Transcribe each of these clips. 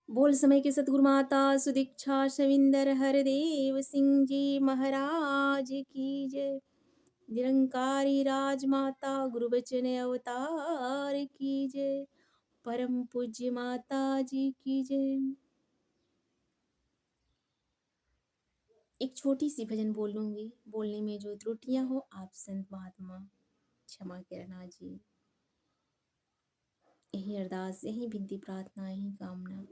बोल समय के सतगुरु माता सुदीक्षा शविंदर हरदेव सिंह जी महाराज की जय। निरंकारी राजमाता गुरु बचन अवतार की जय। परम पूज्य माता जी की जय। एक छोटी सी भजन बोलूंगी, बोलने में जो त्रुटियां हो आप संत महात्मा क्षमा करना जी। यही अरदास, यही विनती, प्रार्थना, यही कामना।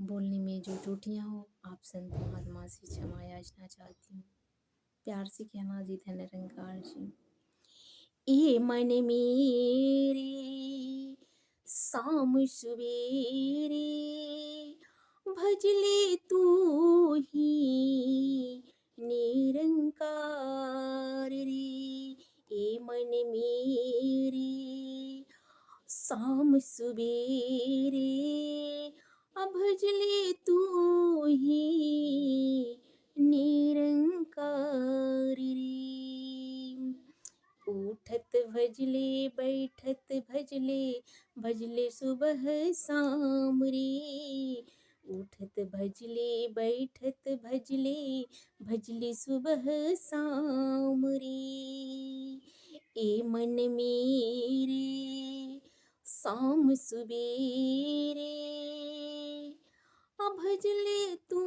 बोलने में जो त्रुटियां हो आप संत महात्मा से क्षमा याचना चाहती हूँ। प्यार से कहना जी। धन निरंकार जी। ये मन मेरे शाम सवेरे भजले तू ही निरंकार रे। ये मन मेरे शाम सवेरे भजले तू ही निरंकार रे। उठत भजले बैठत भजले भजले सुबह शाम रे। उठत भजले बैठत भजले भजले सुबह शाम रे। ए मन मेरे शाम सुबेरे भजले तू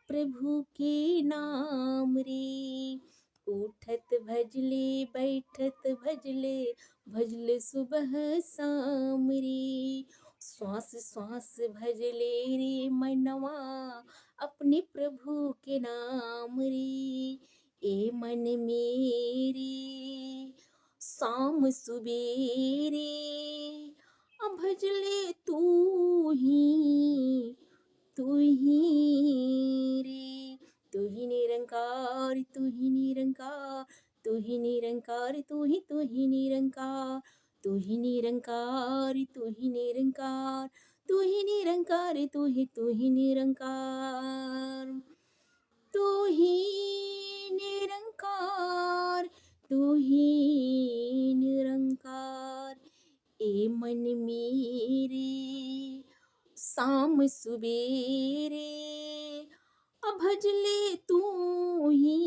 प्रभु के नाम रे। उठत भजले बैठत भजले भजले सुबह शाम रे। श्वास श्वास भजले रे मनवा अपने प्रभु के नाम रे। ए मन मेरे शाम सुबेरे भजले तू ही रे। तू ही निरंकार, तू ही निरंकार, तू ही निरंकार, तू ही निरंकार, तू ही निरंकार, तू ही निरंकार, तू ही निरंकार, तू ही निरंकार, तू ही निरंकार, तू ही निरंकार। ए मन मेरे शाम सुबेरे भजले तू ही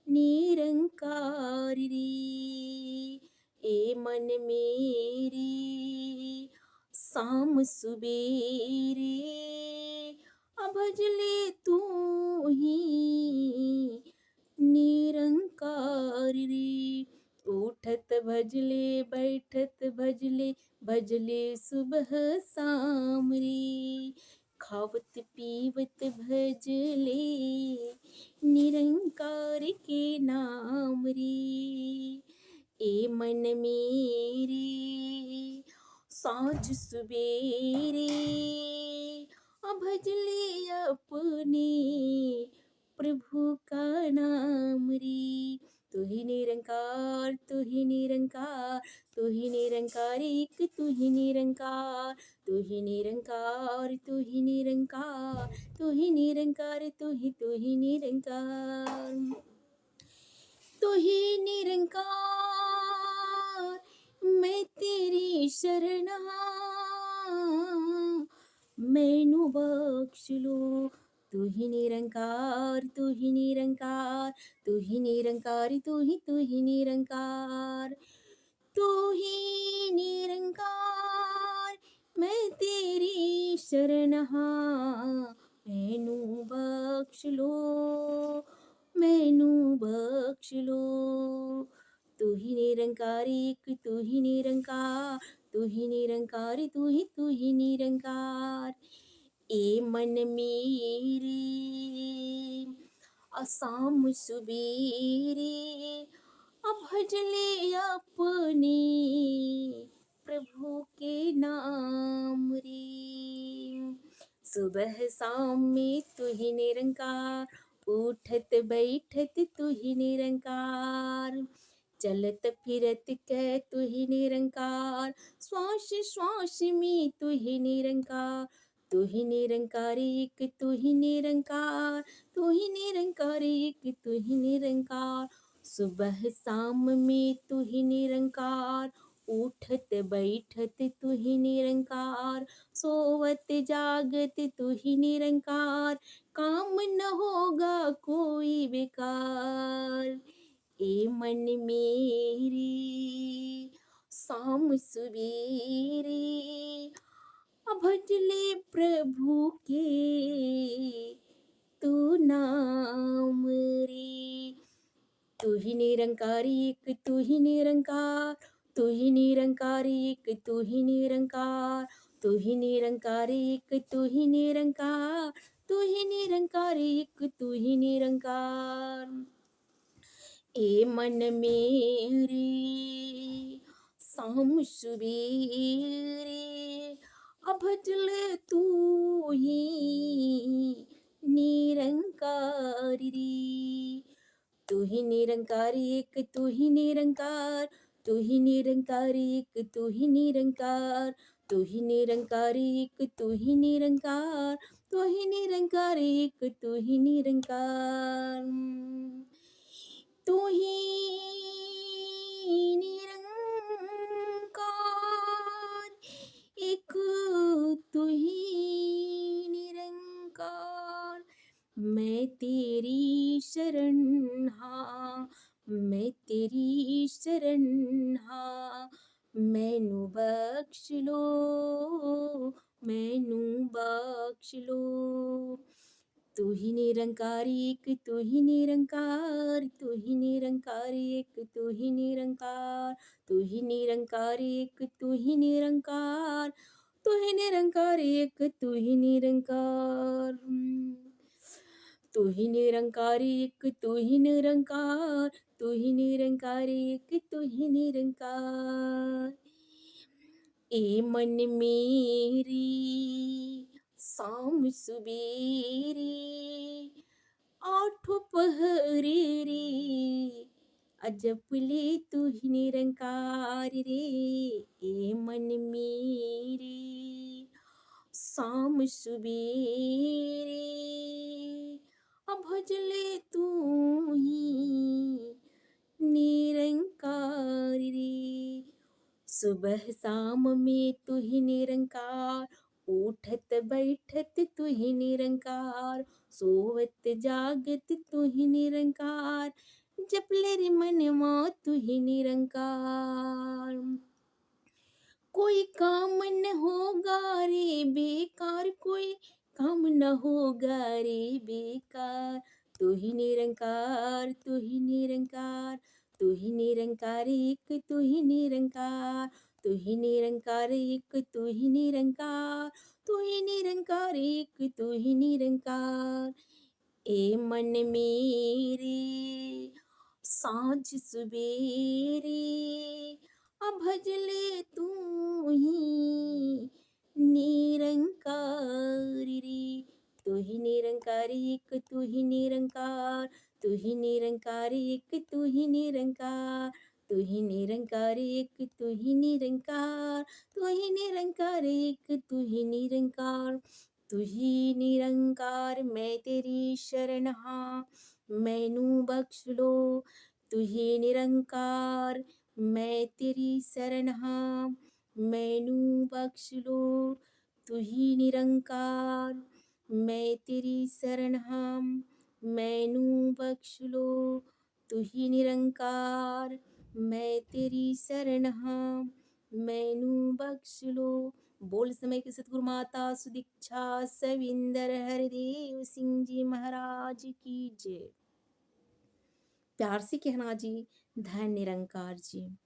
निरंकार रे। ए मन मेरे शाम सुबेरे भजले तू ही निरंकार रे। उठत भजले बैठत भजले भजले सुबह शाम रे। खावत पीवत भजले निरंकार के नाम रे। ए मन मेरे साँझ सुबेरे भजले अपने प्रभु का नाम रे। तू ही निरंकार, तू ही निरंकार, तू ही निरंकार, एक तू ही निरंकार, तू ही निरंकार, तू ही निरंकार, तू ही निरंकार, तू ही निरंकार, तू ही निरंकार। मैं तेरी शरण मैनू बख्श लो। तू ही निरंकार, तू ही निरंकार, तू ही निरंकार, तू ही निरंकार, तू ही निरंकार। मैं तेरी शरण मैनू बख्श लो, मैनू बख्श लो। तू ही निरंकार, एक तू ही निरंकार, तू ही निरंकार, तू ही निरंकार। ए मन मेरे असाम सुबेरे भजले अपने प्रभु के नाम रे। सुबह शाम में तू ही निरंकार, उठत बैठत तू ही निरंकार, चलत फिरत कह तू ही निरंकार, श्वास श्वास में तू ही निरंकार। तू ही निरंकार, एक तू ही निरंकार, तू ही निरंकार, एक तू ही निरंकार। सुबह शाम में तू ही निरंकार, उठत बैठत तू ही निरंकार, सोवत जागत तू ही निरंकार, काम न होगा कोई बेकार। ए मन मेरे शाम सुबेरे, भजले प्रभु के तू नाम रे। तू ही निरंकार एक, तू ही निरंकार, तू ही निरंकार एक, तू ही निरंकार, तू ही निरंकार एक, तू ही निरंकार, तू ही निरंकार एक, तू ही निरंकार। ए मन मेरे शाम सुबेरे, भजले तू ही निरंकार रे। तू ही निरंकार एक, तू ही निरंकार, तू ही निरंकार एक, तू ही निरंकार, तू ही निरंकार एक, तू ही निरंकार, तू ही निरंकार एक, तू ही निरंकार। तू ही निरंकार एक, तू ही निरंकार। मैं तेरी शरण हाँ, मैं तेरी शरण हाँ, मैनू बख्श लो, मैनू बख्श लो। तू ही निरंकार एक, तू ही निरंकार, तू ही निरंकार एक, तू ही निरंकार, तू ही निरंकार एक, तू ही निरंकार, तू ही निरंकार एक, तू ही निरंकार। तू ही निरंकार एक, तू ही निरंकार, तू ही निरंकार एक, तू ही निरंकार। ए मन मेरी शाम सुबेरे, आठों पहरे रे, अजपले तू ही निरंकार रे। ए मन मेरे शाम सुबेरे, भजले तू ही निरंकार रे। सुबह शाम में तू ही निरंकार, उठत बैठत तू ही निरंकार, सोवत जागत तू ही निरंकार, जपले रे मनवा तू ही निरंकार। कोई काम न होगा रे बेकार, कोई काम न होगा रे बेकार। तू ही निरंकार, तू ही निरंकार, तू ही निरंकार एक, तू ही निरंकार, तू ही निरंकार एक, तू ही निरंकार, तू ही निरंकार एक, तू ही निरंकार। ए मन मेरे सांझ सुबेरे, भजले तू ही निरंकार रे। तू ही निरंकार एक, तू ही निरंकार, तू ही निरंकार एक, तू ही निरंकार, तू ही निरंकार एक, तू ही निरंकार, तू ही निरंकार एक, तू ही निरंकार। तू ही निरंकार, मैं तेरी शरण हाँ, मैनू बख्श लो। तू ही निरंकार, मैं तेरी शरण हाँ, मैनू बख्श लो। तू ही निरंकार, मैं तेरी शरण हाँ, मैनू बख्श लो। तू ही निरंकार, मैं तेरी शरण हाँ, मैनू बख्श लो। बोल समय की सतगुरु माता सुदीक्षा सविंदर हरदेव सिंह जी महाराज की जय। प्यार से कहना जी, धन निरंकार जी।